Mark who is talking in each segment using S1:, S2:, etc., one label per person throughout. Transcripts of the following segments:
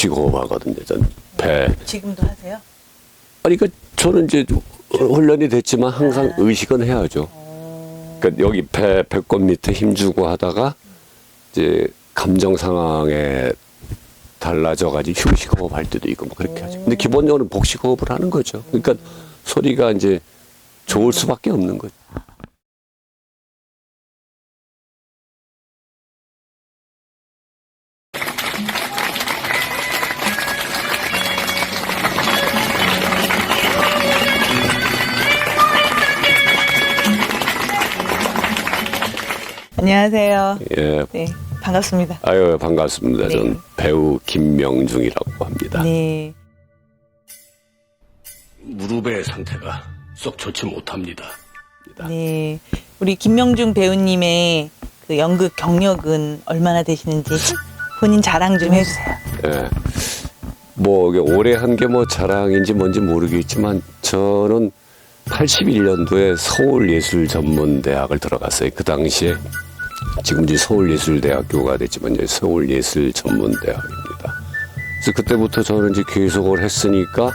S1: 복식 호흡하거든요. 전 배.
S2: 지금도 하세요?
S1: 아니, 그러니까 저는 이제 훈련이 됐지만 항상 의식은 해야죠. 그러니까 여기 배꼽 밑에 힘주고 하다가 이제 감정 상황에 달라져가지고 휴식 호흡 할 때도 있고 뭐 그렇게 하죠. 근데 기본적으로 복식 호흡을 하는 거죠. 그러니까 소리가 이제 좋을 수밖에 없는 거죠.
S2: 안녕하세요.
S1: 예.
S2: 네, 반갑습니다.
S1: 아유, 반갑습니다.
S2: 네.
S1: 저는 배우 김명중이라고 합니다.
S2: 네.
S1: 무릎의 상태가 썩 좋지 못합니다.
S2: 네. 우리 김명중 배우님의 그 연극 경력은 얼마나 되시는지 본인 자랑 좀 해주세요.
S1: 예. 뭐 이게 올해 한 게 뭐 자랑인지 뭔지 모르겠지만 저는 81년도에 서울예술전문대학을 들어갔어요. 그 당시에 지금 이제 서울예술대학교가 됐지만 이제 서울예술전문대학입니다. 그래서 그때부터 저는 이제 계속을 했으니까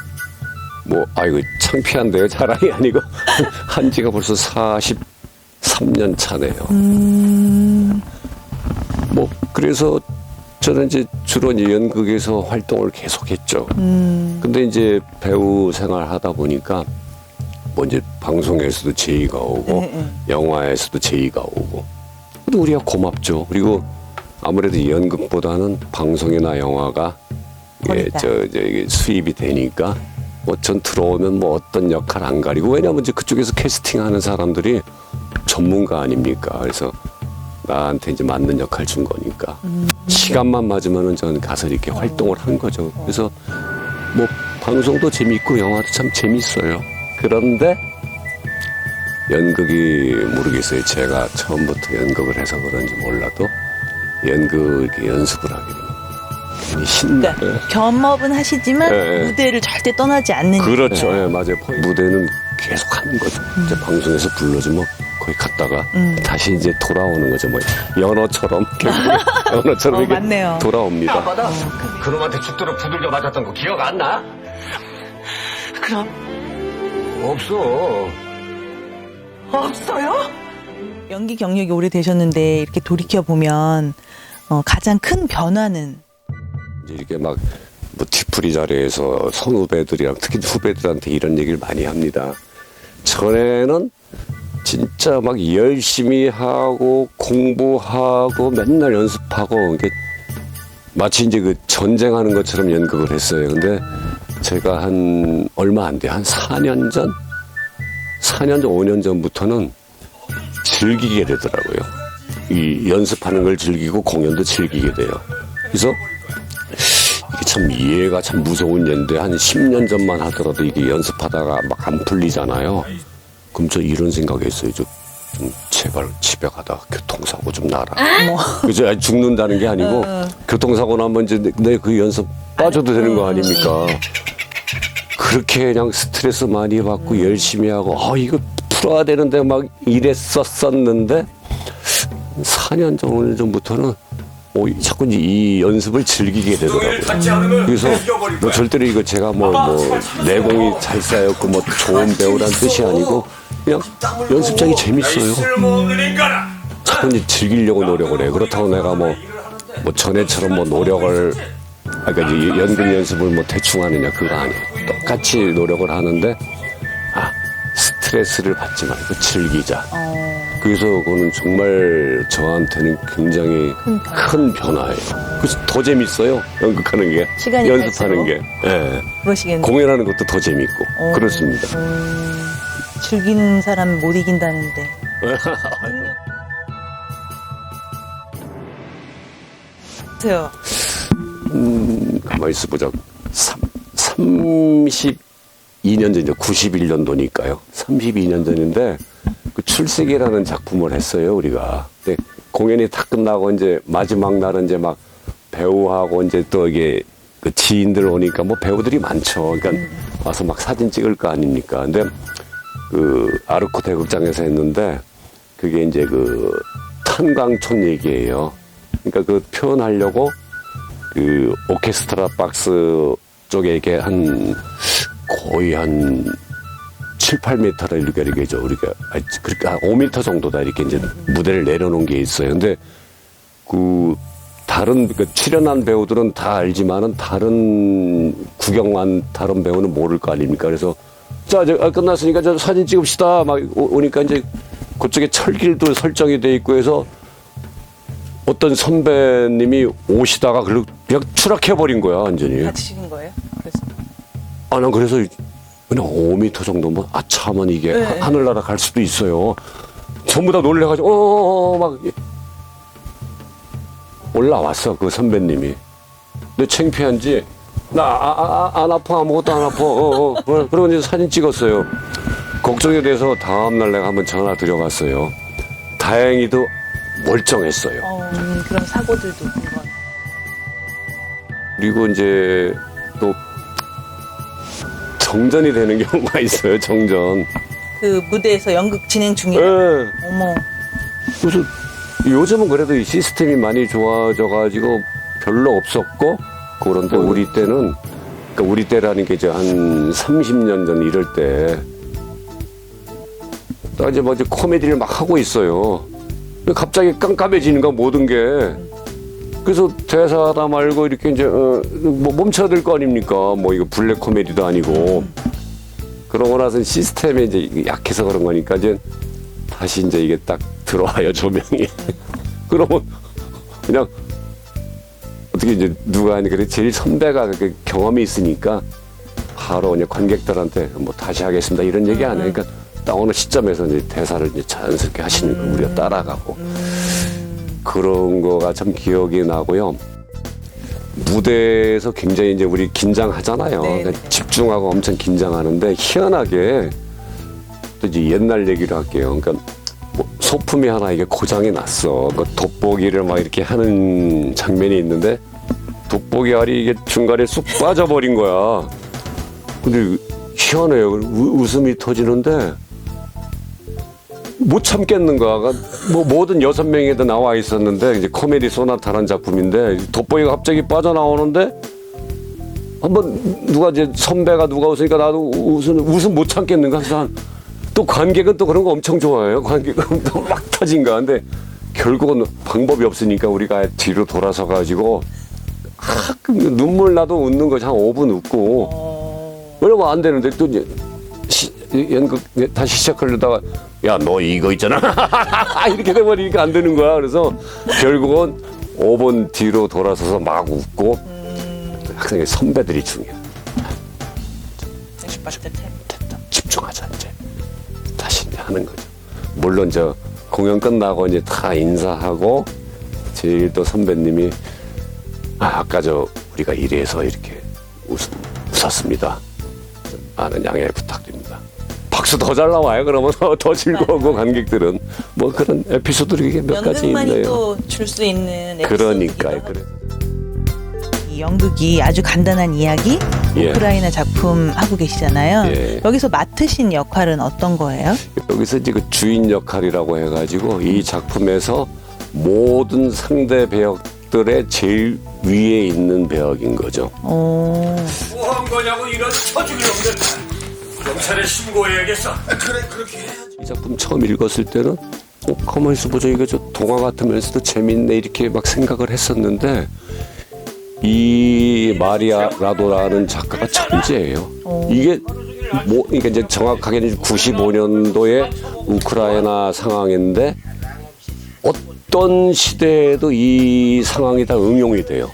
S1: 뭐 이거 창피한데요. 자랑이 아니고 한 지가 벌써 43년 차네요. 뭐 그래서 저는 이제 주로 이제 연극에서 활동을 계속했죠. 근데 이제 배우 생활하다 보니까 뭐 이제 방송에서도 제의가 오고 영화에서도 제의가 오고 근데 우리가 고맙죠. 그리고 아무래도 연극보다는 방송이나 영화가 이게 수입이 되니까 뭐 전 들어오면 뭐 어떤 역할 안 가리고 왜냐면 이제 그쪽에서 캐스팅하는 사람들이 전문가 아닙니까? 그래서 나한테 이제 맞는 역할 준 거니까 시간만 맞으면은 저는 가서 이렇게 활동을 한 거죠. 그래서 뭐 방송도 재밌고 영화도 참 재밌어요. 그런데 연극이 모르겠어요. 제가 처음부터 연극을 해서 그런지 몰라도 연극 이렇게 연습을 하게 되면 괜히 신나.
S2: 그러니까 겸업은 하시지만 무대를 절대 떠나지 않는.
S1: 그렇죠. 예, 맞아요. 무대는 계속 하는 거죠. 이제 방송에서 불러주면 거기 갔다가 다시 이제 돌아오는 거죠. 뭐 연어처럼 연어처럼 이렇게
S2: 맞네요.
S1: 돌아옵니다.
S3: 그놈한테 죽도록 두들겨 맞았던 거 기억 안 나?
S2: 그럼
S3: 없어.
S2: 없어요? 연기 경력이 오래되셨는데 이렇게 돌이켜 보면 가장 큰 변화는
S1: 이제 이렇게 막 뭐 뒤풀이 자리에서 선후배들이랑 특히 후배들한테 이런 얘기를 많이 합니다. 전에는 진짜 막 열심히 하고 공부하고 맨날 연습하고 이게 마치 이제 그 전쟁하는 것처럼 연극을 했어요. 근데 제가 한 얼마 안 돼요. 한 4년 전, 5년 전부터는 즐기게 되더라고요. 이 연습하는 걸 즐기고 공연도 즐기게 돼요. 그래서 이게 참 이해가 참 무서운 얘인데 한 10년 전만 하더라도 이게 연습하다가 막 안 풀리잖아요. 그럼 저 이런 생각했어요. 좀 제발 집에 가다가 교통사고 좀 나라. 그죠? 죽는다는 게 아니고 교통사고 나면 이제 내 그 연습 빠져도 되는 거 아닙니까? 그렇게 그냥 스트레스 많이 받고 열심히 하고 이거 풀어야 되는데 막 이랬었는데 4년 전, 5년 전부터는 자꾸 이제 이 연습을 즐기게 되더라고요. 그래서 뭐 절대로 이거 제가 뭐 내공이 잘 쌓였고 뭐 좋은 배우란 뜻이 아니고 그냥 연습장이 재밌어요. 자꾸 이제 즐기려고 노력을 해요. 그렇다고 내가 뭐 전에처럼 뭐 노력을 그러니까 이제 연극 연습을 뭐 대충 하느냐 그거 아니에요. 똑같이 노력을 하는데 스트레스를 받지 말고 즐기자. 그래서 그거는 정말 저한테는 굉장히 큰 변화예요. 그래서 더 재밌어요. 연극하는 게.
S2: 시간이
S1: 연습하는 게. 예.
S2: 그러시겠네요.
S1: 공연하는 것도 더 재밌고. 그렇습니다.
S2: 즐기는 사람 못 이긴다는데. 보세요.
S1: 가만히 있어보자. 32년 전이죠. 91년도니까요. 32년 전인데, 그 출세기라는 작품을 했어요, 우리가. 근데 공연이 다 끝나고 이제 마지막 날은 이제 막 배우하고 이제 또 이게 그 지인들 오니까 뭐 배우들이 많죠. 그러니까 와서 막 사진 찍을 거 아닙니까. 근데 그 아르코 대극장에서 했는데 그게 이제 그 탄광촌 얘기예요. 그러니까 그 표현하려고 그 오케스트라 박스 쪽에 이게 거의 한 7, 8m를 이렇게 우리가 그렇게 한 5m 정도다 이렇게 이제 무대를 내려놓은 게 있어요. 근데 그 다른 출연한 배우들은 다 알지만은 다른 구경한 다른 배우는 모를 거 아닙니까? 그래서 자 이제 끝났으니까 저 사진 찍읍시다 막 오니까 이제 그쪽에 철길도 설정이 돼 있고 해서 어떤 선배님이 오시다가 그냥 추락해 버린 거야 완전히.
S2: 다치신 거예요? 그래서
S1: 난 그래서 그냥 5m 정도면 아차하면 이게
S2: 네.
S1: 하늘나라 갈 수도 있어요. 전부 다 놀래가지고 막 올라왔어 그 선배님이. 근데 창피한지 나 안 아파 아무것도 안 아파. 그러고 이제 사진 찍었어요. 걱정이 돼서 다음날 내가 한번 전화 드려봤어요. 다행히도 멀쩡했어요.
S2: 그런 사고들도 한번.
S1: 그리고 이제 또 정전이 되는 경우가 있어요. 정전.
S2: 그 무대에서 연극 진행 중에.
S1: 예.
S2: 어머.
S1: 그래서 요즘은 그래도 이 시스템이 많이 좋아져가지고 별로 없었고 그런데 우리 때는 그러니까 우리 때라는 게 이제 한 30년 전 이럴 때 나 이제 뭐 이제 코미디를 막 하고 있어요. 근데 갑자기 깜깜해지는 거야 모든 게. 그래서 대사다 말고 이렇게 이제 뭐 멈춰야 될 거 아닙니까? 뭐 이거 블랙 코미디도 아니고. 그러고 나서 시스템이 이제 약해서 그런 거니까 이제 다시 이제 이게 딱 들어와요 조명이. 그러면 그냥 어떻게 이제 누가 그래 제일 선배가 그 경험이 있으니까 바로 그냥 관객들한테 뭐 다시 하겠습니다 이런 얘기 안 해. 그러니까 딱 어느 시점에서 이제 대사를 이제 자연스럽게 하시는 거 우리가 따라가고 그런 거가 참 기억이 나고요. 무대에서 굉장히 이제 우리 긴장하잖아요.
S2: 네,
S1: 그러니까
S2: 네.
S1: 집중하고 엄청 긴장하는데 희한하게 또 이제 옛날 얘기를 할게요. 그러니까 뭐 소품이 하나 이게 고장이 났어. 그 돋보기를 막 이렇게 하는 장면이 있는데 돋보기 알이 이게 중간에 쑥 빠져버린 거야. 근데 희한해요. 웃음이 터지는데 못 참겠는 거야. 뭐 모든 6명에도 나와 있었는데 이제 코미디 소나타라는 작품인데 돋보기가 갑자기 빠져나오는데 한번 누가 이제 선배가 누가 웃으니까 나도 웃음 못 참겠는 거야. 그래서 또 관객은 또 그런 거 엄청 좋아해요. 관객은 또 막 터진가. 근데 결국은 방법이 없으니까 우리가 뒤로 돌아서 가지고 눈물 나도 웃는 거지. 한 5분 웃고. 왜냐면 안 되는데 또 이제 연극 다시 시작하려다가 야 너 이거 있잖아 이렇게 돼버리니까 안 되는 거야. 그래서 결국은 5분 뒤로 돌아서서 막 웃고 항상 선배들이 중요해. 됐다 집중하자 이제 다시 이제 하는 거죠. 물론 저 공연 끝나고 이제 다 인사하고 제일 또 선배님이 아까 저 우리가 이래서 이렇게 웃었습니다. 많은 양해 부탁드립니다. 박수 더 잘 나와요. 그러면 더 즐거우고 관객들은 뭐 그런 에피소드들이 몇 가지
S2: 연극만이
S1: 있네요.
S2: 또 줄 수 있는
S1: 그러니까요.
S2: 그래. 이 연극이 아주 간단한 이야기
S1: 예.
S2: 우크라이나 작품 하고 계시잖아요.
S1: 예.
S2: 여기서 맡으신 역할은 어떤 거예요?
S1: 여기서 이제 그 주인 역할이라고 해가지고 이 작품에서 모든 상대 배역들의 제일 위에 있는 배역인 거죠.
S2: 오.
S3: 뭐 한 거냐고 이런 처죽을 없는 경찰에 신고해야겠어. 그래 그렇게 해.
S1: 이 작품 처음 읽었을 때는 가만히 있어보자 이게 저 동화 같으면서도 재밌네 이렇게 막 생각을 했었는데 이 마리아 라도라는 작가가 천재예요. 이게 뭐 그러니까 이제 정확하게는 95년도에 우크라이나 상황인데 어떤 시대에도 이 상황이 다 응용이 돼요.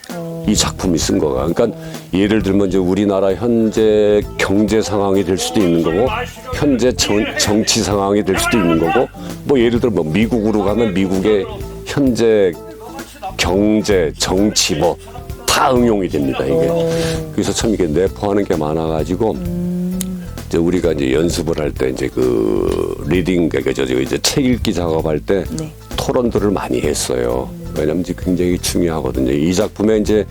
S1: 이 작품이 쓴 거가. 그러니까 예를 들면 이제 우리나라 현재 경제 상황이 될 수도 있는 거고, 현재 정치 상황이 될 수도 있는 거고, 뭐 예를 들어 뭐 미국으로 가면 미국의 현재 경제, 정치 뭐 다 응용이 됩니다. 이게. 그래서 참 이게 내포하는 게 많아가지고. 이제 우리가 이제 연습을 할 때 이제 그 리딩 그러니까 이제 책 읽기 작업할 때
S2: 네.
S1: 토론들을 많이 했어요. 왜냐면 이제 굉장히 중요하거든요. 이 작품에 이제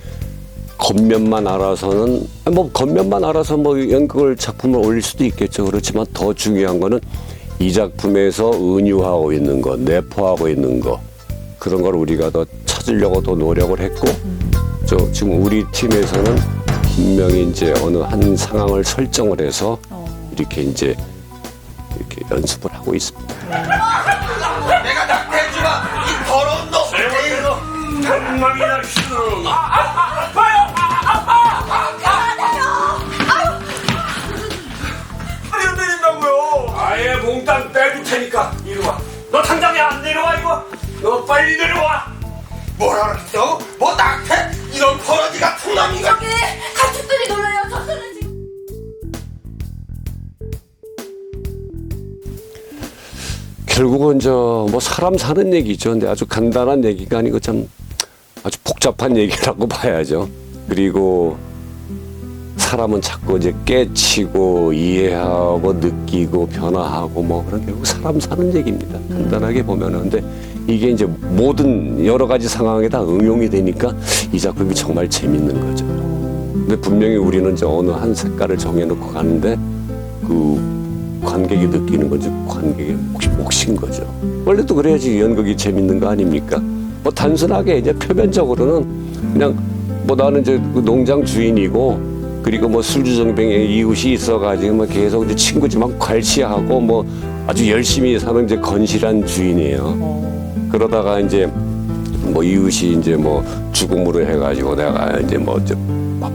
S1: 겉면만 알아서는 뭐 겉면만 알아서 뭐 연극을 작품을 올릴 수도 있겠죠. 그렇지만 더 중요한 거는 이 작품에서 은유하고 있는 거, 내포하고 있는 거 그런 걸 우리가 더 찾으려고 더 노력을 했고 지금 우리 팀에서는 분명히 이제 어느 한 상황을 설정을 해서 이렇게 이제 이렇게 연습을 하고 있습니다.
S3: 내가 낙태해주마 이 더러운 놈. 세월에도 탕망이나 싫어. 아파요. 아니 안 내린다고요. 아예 몽땅 빼줄 테니까 이리 와. 너 당장에 안 내려와 이거. 너 빨리 내려와. 뭐라 그랬어? 뭐 낙태? 이런 버러지 같은 놈이가.
S4: 저기 가축들이 놀라요. 저들은 지금.
S1: 결국은 뭐 사람 사는 얘기죠. 근데 아주 간단한 얘기가 아니고 참 아주 복잡한 얘기라고 봐야죠. 그리고 사람은 자꾸 이제 깨치고 이해하고 느끼고 변화하고 뭐 그런 결국 사람 사는 얘기입니다. 간단하게 보면은. 근데 이게 이제 모든 여러 가지 상황에 다 응용이 되니까 이 작품이 정말 재밌는 거죠. 근데 분명히 우리는 이제 어느 한 색깔을 정해놓고 가는데 그 관객이 느끼는 건지 관객의 몫인 거죠. 원래도 그래야지 연극이 재밌는 거 아닙니까? 뭐 단순하게 이제 표면적으로는 그냥 뭐 나는 이제 그 농장 주인이고 그리고 뭐 술주정뱅에 이웃이 있어가지고 뭐 계속 이제 친구지만 괄시하고 뭐 아주 열심히 사는 이제 건실한 주인이에요. 그러다가 이제 뭐 이웃이 이제 뭐 죽음으로 해가지고 내가 이제 뭐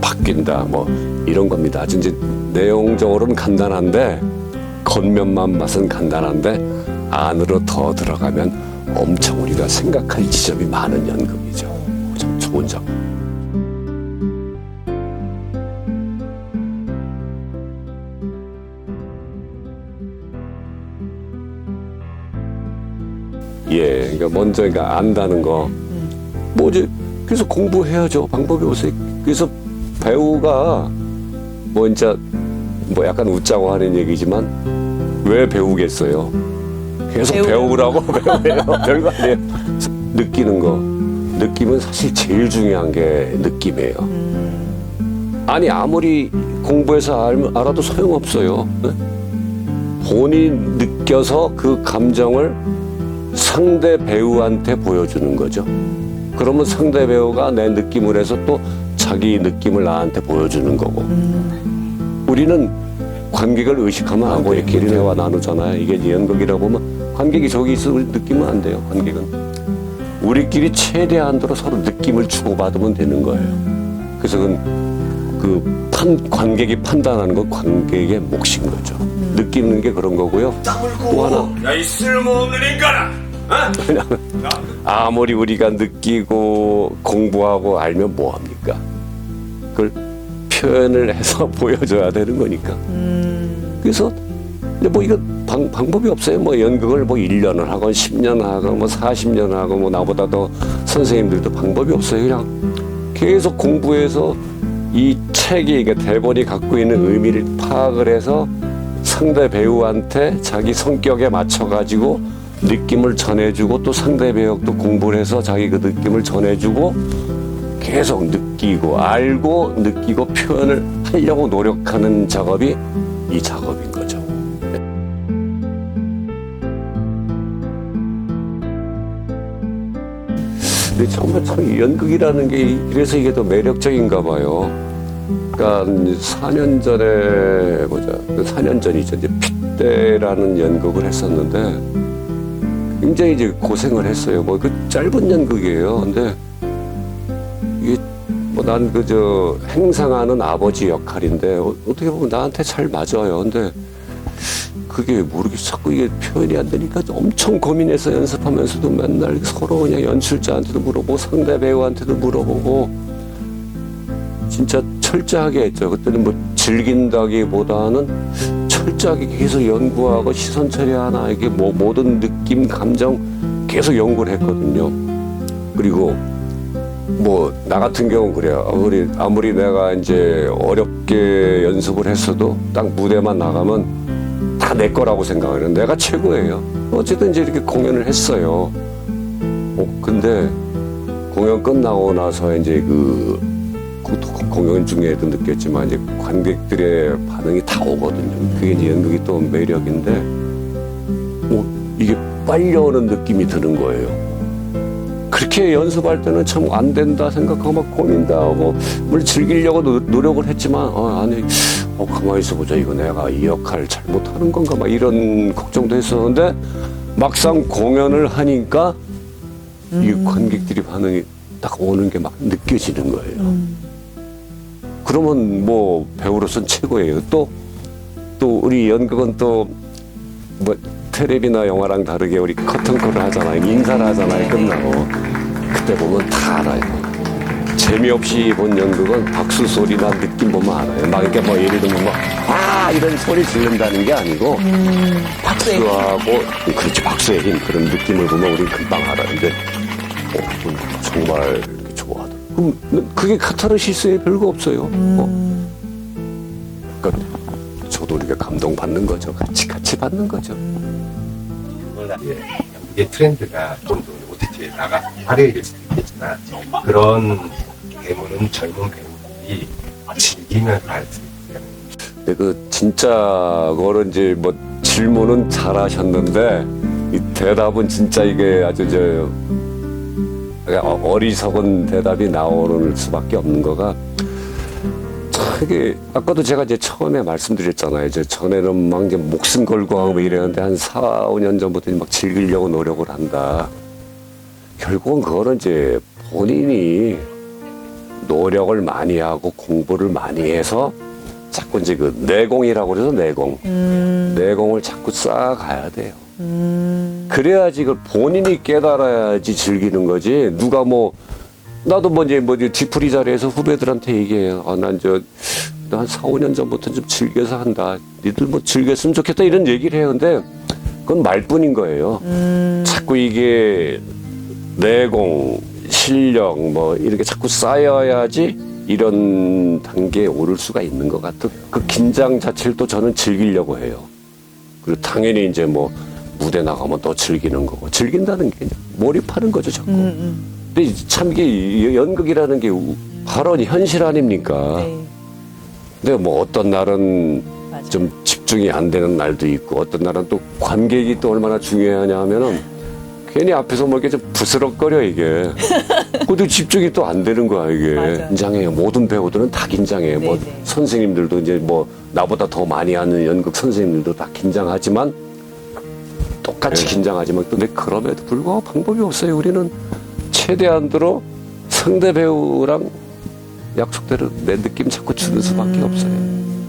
S1: 바뀐다 뭐 이런 겁니다. 아주 이제 내용적으로는 간단한데 겉면만 맛은 간단한데 안으로 더 들어가면 엄청 우리가 생각할 지점이 많은 연극이죠. 참 좋은 작품. 예, 그러니까 먼저 그러니까 안다는 거. 뭐 이제 그래서 공부해야죠. 방법이 없어요. 그래서 배우가 뭐 진짜 뭐 약간 웃자고 하는 얘기지만 왜 배우겠어요? 계속 배우라고 배우래요. 별거 아니에요. 느끼는 거. 느낌은 사실 제일 중요한 게 느낌이에요. 아니 아무리 공부해서 알아도 소용없어요. 네? 본인이 느껴서 그 감정을 상대 배우한테 보여주는 거죠. 그러면 상대 배우가 내 느낌을 해서 또 자기 느낌을 나한테 보여주는 거고. 우리는 관객을 의식하면 하고 이렇게 대화 나누잖아요. 이게 이제 연극이라고 보면 관객이 저기 있어 우리 느끼면 안 돼요. 관객은 우리끼리 최대한도로 서로 느낌을 주고받으면 되는 거예요. 그래서 관객이 판단하는 건 관객의 몫인 거죠. 느끼는 게 그런 거고요. 또 하나.
S3: 야, 이 쓸모없는 인간아!
S1: 그냥 아무리 우리가 느끼고 공부하고 알면 뭐합니까? 그걸 표현을 해서 보여줘야 되는 거니까. 그래서 뭐 이거 방법이 없어요. 뭐 연극을 뭐 1년을 하건 10년 하건 뭐 40년 하건 뭐 나보다 더 선생님들도 방법이 없어요. 그냥 계속 공부해서 이 책이 그러니까 대본이 갖고 있는 의미를 파악을 해서 상대 배우한테 자기 성격에 맞춰가지고 느낌을 전해주고 또 상대 배우도 공부를 해서 자기 그 느낌을 전해주고 계속 느끼고 알고 느끼고 표현을 하려고 노력하는 작업이 이 작업인 거죠. 근데 정말 참 연극이라는 게 그래서 이게 더 매력적인가 봐요. 그러니까 4년 전에 4년 전이죠. 이제 핏대라는 연극을 했었는데 굉장히 이제 고생을 했어요. 뭐 그 짧은 연극이에요. 근데 이게 뭐 난 그저 행상하는 아버지 역할인데 어떻게 보면 나한테 잘 맞아요. 근데 그게 모르겠어. 자꾸 이게 표현이 안 되니까 엄청 고민해서 연습하면서도 맨날 서로 그냥 연출자한테도 물어보고 상대 배우한테도 물어보고 진짜 철저하게 했죠. 그때는 뭐 즐긴다기보다는 철저하게 계속 연구하고 시선 처리하나 이게 뭐 모든 느낌, 감정 계속 연구를 했거든요. 그리고 뭐 나 같은 경우는 그래요. 아무리 내가 이제 어렵게 연습을 했어도 딱 무대만 나가면 다 내 거라고 생각해요. 내가 최고예요. 어쨌든 이제 이렇게 공연을 했어요. 근데 공연 끝나고 나서 이제 공연 중에도 느꼈지만 이제 관객들의 반응이 다 오거든요. 그게 이제 연극이 또 매력인데, 이게 빨려오는 느낌이 드는 거예요. 그렇게 연습할 때는 참 안 된다 생각하고 막 고민도 하고 뭘 즐기려고 노력을 했지만 아니 가만히 있어보자 이거 내가 이 역할을 잘못하는 건가 막 이런 걱정도 했었는데 막상 공연을 하니까 이 관객들이 반응이 딱 오는 게 막 느껴지는 거예요. 그러면 뭐 배우로서는 최고예요. 또 우리 연극은 또 뭐 텔레비나 영화랑 다르게 우리 커튼콜을 하잖아요. 인사를 하잖아요. 끝나고 그때 보면 다 알아요. 재미없이 본 연극은 박수 소리나 느낌 보면 알아요. 막 이렇게 뭐 예를 들면 뭐 이런 소리 지른다는 게 아니고 박수하고 그렇지 박수의 힘 그런 느낌을 보면 우리는 금방 알아는데 정말 이렇게 좋아하더라고요. 그럼 그게 카타르시스에 별거 없어요. 그러니까 저도 이렇게 감동받는 거죠. 같이 받는 거죠.
S5: 연극의 트렌드가 좀 더 OTT에 나가 화려해질 수도 있겠지만 그런 배우는 젊은 배우들이 즐기면서 할 수 있어요.
S1: 근데 그 진짜 그거는 이제 뭐 질문은 잘하셨는데 이 대답은 진짜 이게 아주 어리석은 대답이 나오는 수밖에 없는 거가 이게 아까도 제가 이제 처음에 말씀드렸잖아요. 이제 전에는 막 이제 목숨 걸고 하고 뭐 이랬는데 한 4, 5년 전부터 막 즐기려고 노력을 한다. 결국은 그거는 이제 본인이 노력을 많이 하고 공부를 많이 해서 자꾸 이제 그 내공이라고 그래서 내공을 자꾸 쌓아가야 돼요. 그래야지 그 본인이 깨달아야지 즐기는 거지. 누가 뭐 나도 뭐 이제 뒤풀이 자리에서 후배들한테 얘기해요. 난 한 4, 5년 전부터 좀 즐겨서 한다. 니들 뭐 즐겼으면 좋겠다 이런 얘기를 해요. 근데 그건 말뿐인 거예요. 자꾸 이게 내공, 실력 뭐 이렇게 자꾸 쌓여야지 이런 단계에 오를 수가 있는 것 같은 그 긴장 자체를 또 저는 즐기려고 해요. 그리고 당연히 이제 뭐 무대 나가면 또 즐기는 거고 즐긴다는 게 몰입하는 거죠 자꾸. 근데 참 이게 연극이라는 게 바로 현실 아닙니까?
S2: 네.
S1: 근데 뭐 어떤 날은
S2: 맞아요.
S1: 좀 집중이 안 되는 날도 있고 어떤 날은 또 관객이 또 얼마나 중요하냐 하면은 괜히 앞에서 뭐 이렇게 좀 부스럭거려 이게. 그것도 집중이 또 안 되는 거야 이게.
S2: 맞아요.
S1: 긴장해요. 모든 배우들은 다 긴장해요. 뭐
S2: 네네.
S1: 선생님들도 이제 뭐 나보다 더 많이 하는 연극 선생님들도 다 긴장하지만 똑같이 긴장하지만 또 그럼에도 불구하고 방법이 없어요. 우리는 최대한으로 상대 배우랑 약속대로 내 느낌 자꾸 주는 수밖에 없어요.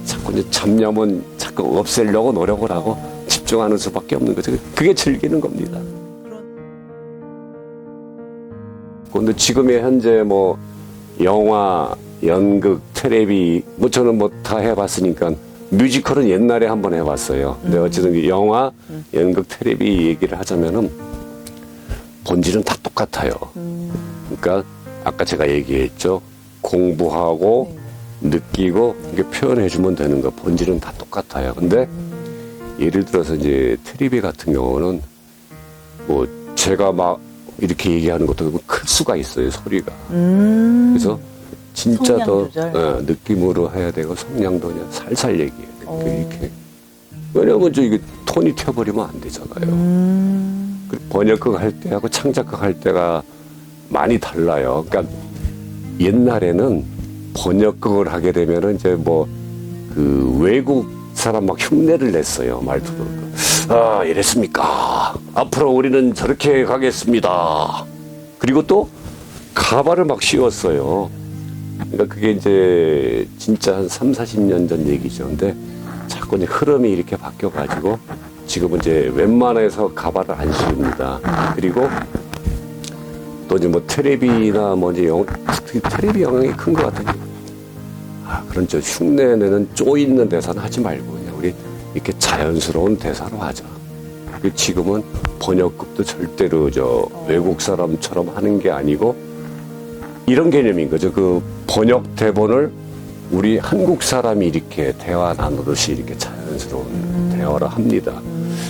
S1: 자꾸 이제 잡념은 자꾸 없애려고 노력을 하고 집중하는 수밖에 없는 거죠. 그게 즐기는 겁니다. 근데 지금의 현재 뭐 영화, 연극, 텔레비 뭐 저는 뭐 다 해봤으니까 뮤지컬은 옛날에 한번 해봤어요. 근데 어쨌든 영화, 연극, 텔레비 얘기를 하자면은 본질은 다 똑같아요. 그러니까 아까 제가 얘기했죠. 공부하고 느끼고 이렇게 표현해주면 되는 거 본질은 다 똑같아요. 근데 예를 들어서 이제 텔레비 같은 경우는 뭐 제가 막 이렇게 얘기하는 것도 클 수가 있어요 소리가. 그래서 진짜 더 느낌으로 해야 되고 성량도 그냥 살살 얘기해야 되고 이렇게. 왜냐면 이게 톤이 튀어버리면 안 되잖아요. 그리고 번역극 할 때하고 창작극 할 때가 많이 달라요. 그러니까 옛날에는 번역극을 하게 되면은 이제 뭐 그 외국 사람 막 흉내를 냈어요. 말투도. 이랬습니까? 앞으로 우리는 저렇게 가겠습니다. 그리고 또 가발을 막 씌웠어요. 그러니까 그게 이제 진짜 한 3, 40년 전 얘기죠. 근데 자꾸 이제 흐름이 이렇게 바뀌어가지고 지금은 이제 웬만해서 가발을 안 씌웁니다. 그리고 또 이제 뭐 텔레비나 뭐 이제 텔레비 영향이 큰 것 같아요. 그런 저 흉내내는 쪼있는 대사는 하지 말고 그냥 우리 이렇게 자연스러운 대사로 하자. 지금은 번역극도 절대로 외국 사람처럼 하는 게 아니고 이런 개념인 거죠. 그 번역 대본을 우리 한국 사람이 이렇게 대화 나누듯이 이렇게 자연스러운 대화를 합니다.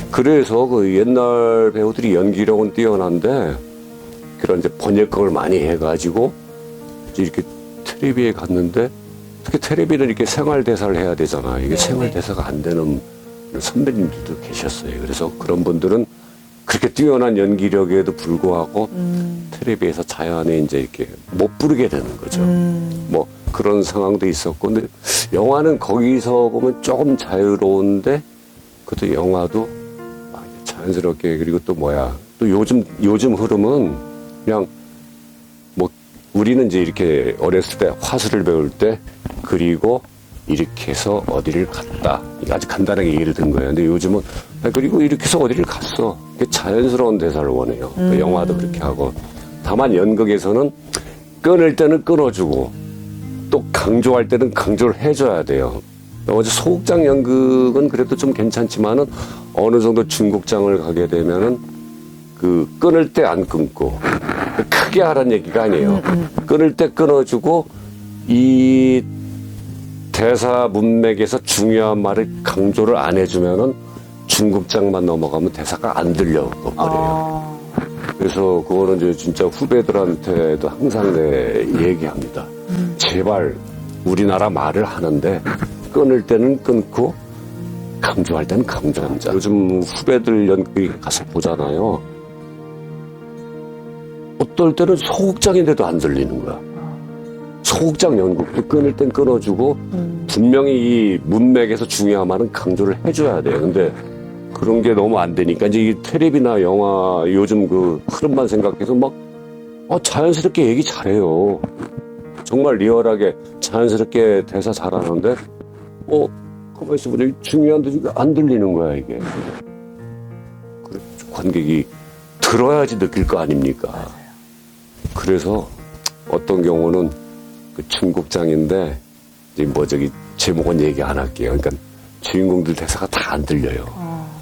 S1: 그래서 그 옛날 배우들이 연기력은 뛰어난데 그런 이제 번역극을 많이 해가지고 이렇게 텔레비에 갔는데 특히 텔레비는 이렇게 생활 대사를 해야 되잖아요. 이게 생활 대사가 안 되는 선배님들도 계셨어요. 그래서 그런 분들은 그렇게 뛰어난 연기력에도 불구하고 텔레비에서 자연에 이제 이렇게 못 부르게 되는 거죠. 뭐 그런 상황도 있었고, 근데 영화는 거기서 보면 조금 자유로운데, 그것도 영화도 자연스럽게, 그리고 또 뭐야, 또 요즘 흐름은 그냥 뭐 우리는 이제 이렇게 어렸을 때 화술을 배울 때, 그리고 이렇게 해서 어디를 갔다. 이거 아주 간단하게 예를 든 거예요. 근데 요즘은 그리고 이렇게 해서 어디를 갔어. 자연스러운 대사를 원해요. 그 영화도 그렇게 하고. 다만 연극에서는 끊을 때는 끊어주고 또 강조할 때는 강조를 해줘야 돼요. 어제 소극장 연극은 그래도 좀 괜찮지만은 어느 정도 중극장을 가게 되면은 그 끊을 때 안 끊고 크게 하라는 얘기가 아니에요. 끊을 때 끊어주고 이 대사 문맥에서 중요한 말을 강조를 안 해주면은 중극장만 넘어가면 대사가 안 들려버려요. 그래서 그거는 이제 진짜 후배들한테도 항상 얘기합니다. 제발 우리나라 말을 하는데 끊을 때는 끊고 강조할 때는 강조하자. 요즘 후배들 연극 가서 보잖아요. 어떨 때는 소극장인데도 안 들리는 거야. 소극장 연극도 끊을 땐 끊어주고 분명히 이 문맥에서 중요한 말은 강조를 해줘야 돼요. 근데 그런 게 너무 안 되니까 이제 이 텔레비나 영화 요즘 그 흐름만 생각해서 막 자연스럽게 얘기 잘해요. 정말 리얼하게 자연스럽게 대사 잘하는데 가만히 있어보니 중요한데 안 들리는 거야 이게. 그래, 관객이 들어야지 느낄 거 아닙니까. 그래서 어떤 경우는 그 중국장인데 이제 뭐 저기 제목은 얘기 안 할게요. 그러니까 주인공들 대사가 다 안 들려요.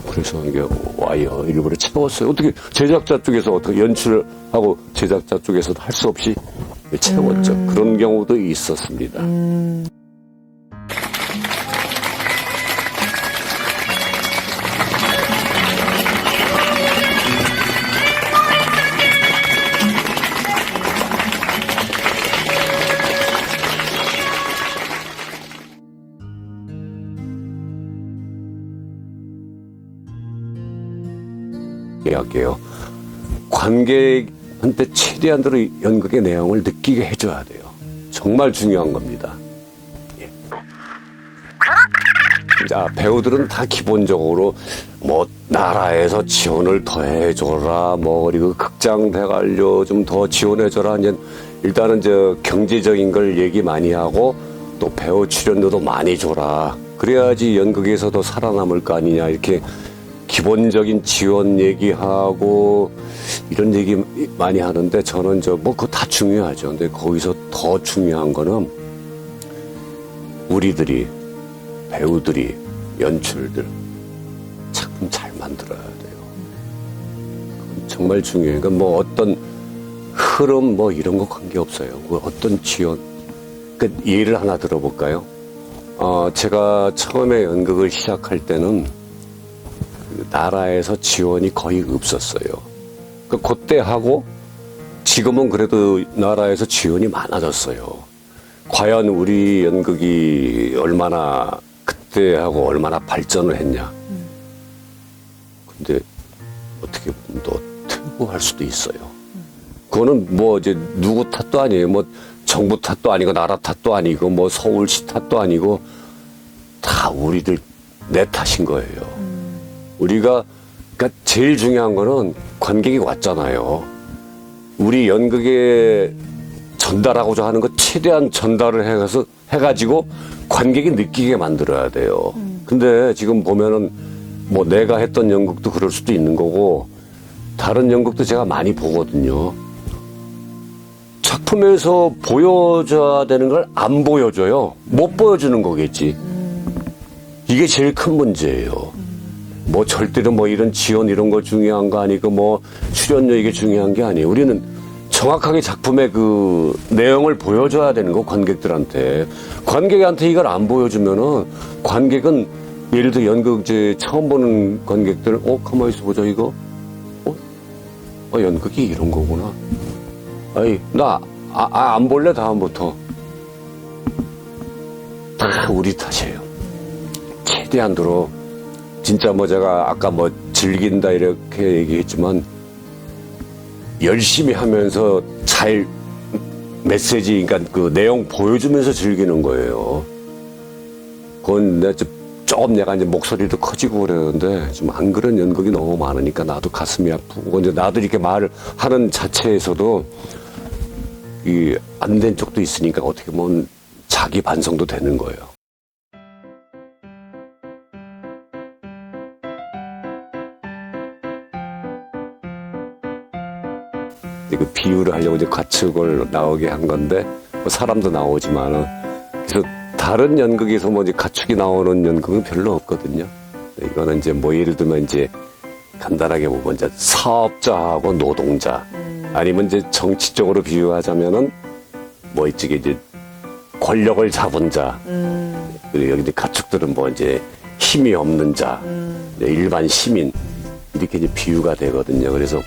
S1: 그래서 이게 와요 일부러 채웠어요. 어떻게 제작자 쪽에서 어떻게 연출하고 제작자 쪽에서도 할 수 없이 채웠죠. 그런 경우도 있었습니다. 할게요. 관객한테 최대한으로 연극의 내용을 느끼게 해줘야 돼요. 정말 중요한 겁니다. 예. 자, 배우들은 다 기본적으로 뭐 나라에서 지원을 더 해줘라, 뭐 그리고 극장 대관료 좀 더 지원해줘라. 이제 일단은 저 경제적인 걸 얘기 많이 하고 또 배우 출연료도 많이 줘라. 그래야지 연극에서도 살아남을 거 아니냐 이렇게. 기본적인 지원 얘기하고 이런 얘기 많이 하는데 저는 그거 다 중요하죠. 근데 거기서 더 중요한 거는 우리들이, 배우들이, 연출들 작품 잘 만들어야 돼요. 그건 정말 중요해요. 그러니까 뭐 어떤 흐름 뭐 이런 거 관계없어요. 어떤 지원. 그러니까 예를 하나 들어볼까요? 제가 처음에 연극을 시작할 때는 나라에서 지원이 거의 없었어요. 그때 하고 지금은 그래도 나라에서 지원이 많아졌어요. 과연 우리 연극이 얼마나 그때 하고 얼마나 발전을 했냐. 근데 어떻게 보면 또 퇴보할 수도 있어요. 그거는 뭐 이제 누구 탓도 아니에요. 뭐 정부 탓도 아니고 나라 탓도 아니고 뭐 서울시 탓도 아니고 다 우리들 내 탓인 거예요. 우리가 그러니까 제일 중요한 거는 관객이 왔잖아요. 우리 연극에 전달하고자 하는 거 최대한 전달을 해가지고 관객이 느끼게 만들어야 돼요. 근데 지금 보면은 뭐 내가 했던 연극도 그럴 수도 있는 거고 다른 연극도 제가 많이 보거든요. 작품에서 보여줘야 되는 걸 안 보여줘요. 못 보여주는 거겠지. 이게 제일 큰 문제예요. 뭐 절대로 뭐 이런 지원 이런 거 중요한 거 아니고 뭐 출연료 이게 중요한 게 아니에요. 우리는 정확하게 작품의 그 내용을 보여줘야 되는 거 관객들한테. 관객한테 이걸 안 보여주면은 관객은 예를 들어 연극제 처음 보는 관객들은 가만히 있어 보자 이거. 연극이 이런 거구나. 아이 나 안 볼래 다음부터. 다 우리 탓이에요. 최대한으로 진짜 뭐 제가 아까 뭐 즐긴다 이렇게 얘기했지만 열심히 하면서 잘 메시지, 그러니까 그 내용 보여주면서 즐기는 거예요. 그건 내가 이제 목소리도 커지고 그러는데 좀 안 그런 연극이 너무 많으니까 나도 가슴이 아프고, 이제 나도 이렇게 말을 하는 자체에서도 이 안 된 쪽도 있으니까 어떻게 보면 자기 반성도 되는 거예요. 그 비유를 하려고 이제 가축을 나오게 한 건데, 뭐 사람도 나오지만은, 그래서 다른 연극에서 뭐 이제 가축이 나오는 연극은 별로 없거든요. 이거는 이제 뭐 예를 들면 이제 간단하게 보면 이제 사업자하고 노동자, 아니면 이제 정치적으로 비유하자면은 뭐 이쪽에 이제 권력을 잡은 자, 그리고 여기 이제 가축들은 뭐 이제 힘이 없는 자, 일반 시민, 이렇게 이제 비유가 되거든요. 그래서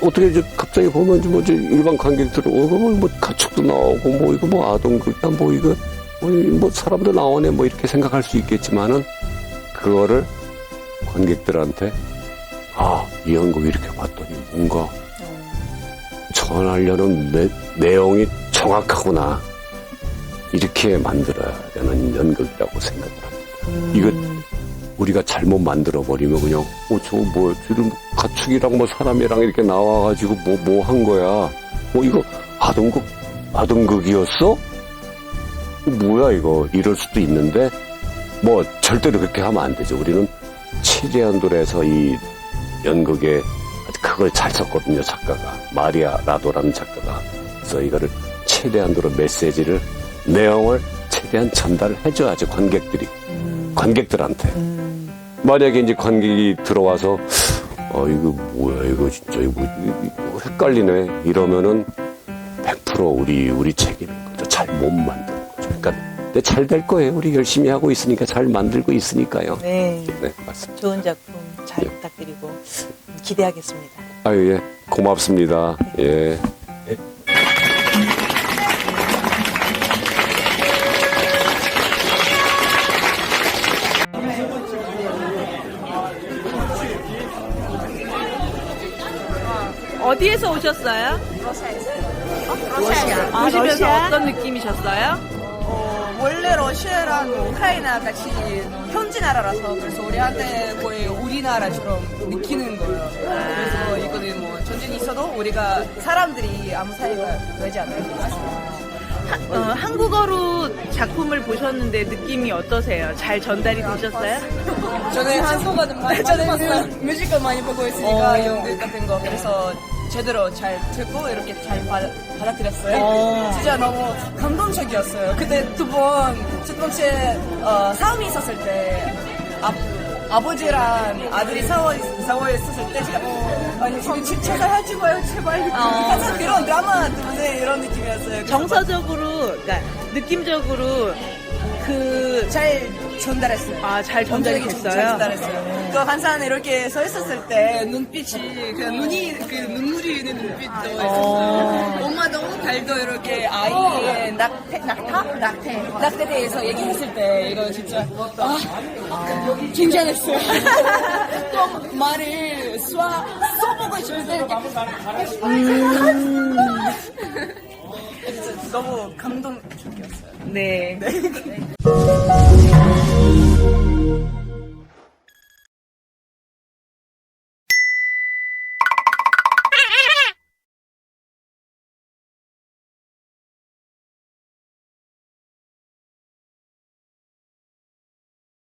S1: 어떻게 이제 갑자기 보면 뭐 이제 일반 관객들은 뭐 가축도 나오고 뭐 이거 뭐 아동극이야 뭐 이거 뭐 사람도 나오네 뭐 이렇게 생각할 수 있겠지만은, 그거를 관객들한테 이 연극 이렇게 봤더니 뭔가 전하려는 내용이 정확하구나, 이렇게 만들어야 되는 연극이라고 생각을 합니다. 이거 우리가 잘못 만들어 버리면 그냥 저거 뭐야, 지금 가축이랑 뭐 사람이랑 이렇게 나와가지고 뭐 한 거야, 이거 아동극이었어? 뭐야 이거, 이럴 수도 있는데 뭐 절대로 그렇게 하면 안 되죠. 우리는 최대한도로 해서 이 연극에 그걸 잘 썼거든요, 작가가. 마리아 라도라는 작가가. 그래서 이거를 최대한도로 메시지를, 내용을 최대한 전달을 해줘야죠, 관객들한테. 만약에 이제 관객이 들어와서 이거 뭐야, 이거 진짜 이거 헷갈리네 이러면은 100% 우리 책임인 거죠. 잘 못 만드는 거죠. 그러니까 근데 잘 될 거예요. 우리 열심히 하고 있으니까, 잘 만들고 있으니까요.
S2: 네.
S1: 네, 맞습니다.
S2: 좋은 작품 잘 부탁드리고 기대하겠습니다.
S1: 아유, 예, 고맙습니다. 예.
S2: 어디에서 오셨어요?
S6: 러시아.
S2: 보시면서
S6: 러시아?
S2: 어떤 느낌이셨어요?
S6: 원래 러시아랑 우크라이나 같이 현지 나라라서 그래서 우리한테 거의 우리나라처럼 느끼는 거예요. 그래서 이거는 뭐 전쟁이 있어도 우리가 사람들이 아무 사이가 되지 않아요.
S2: 한국어로 작품을 보셨는데 느낌이 어떠세요? 잘 전달이 되셨어요?
S6: 저는 한국어는 많이 봤어요. 뮤지컬 많이 보고 있으니까 연극 같은 거 그래서 제대로 잘 듣고 이렇게 잘 받아들였어요. 진짜 너무 감동적이었어요. 그때 첫 번째 싸움이 있었을 때 아버지랑 아들이 싸워있었을 때 제가 아니 제발 하지 마요 제발 항상 그런 드라마 때문에 이런 느낌이었어요.
S2: 정서적으로, 그러니까 느낌적으로
S6: 잘 전달했어요.
S2: 잘 전달이 됐어요?
S6: 잘 전달했어요. 그 항상 이렇게 서 있었을 때 눈빛이 눈물이 있는 눈빛도 있었어요. 엄마 너무 달도 이렇게 아이의 낙태에 대해서 얘기했을 때 이거 진짜 긴장했어요. 또 말을 써보고 싶을 때 너무 감동적이었어요.
S2: 네.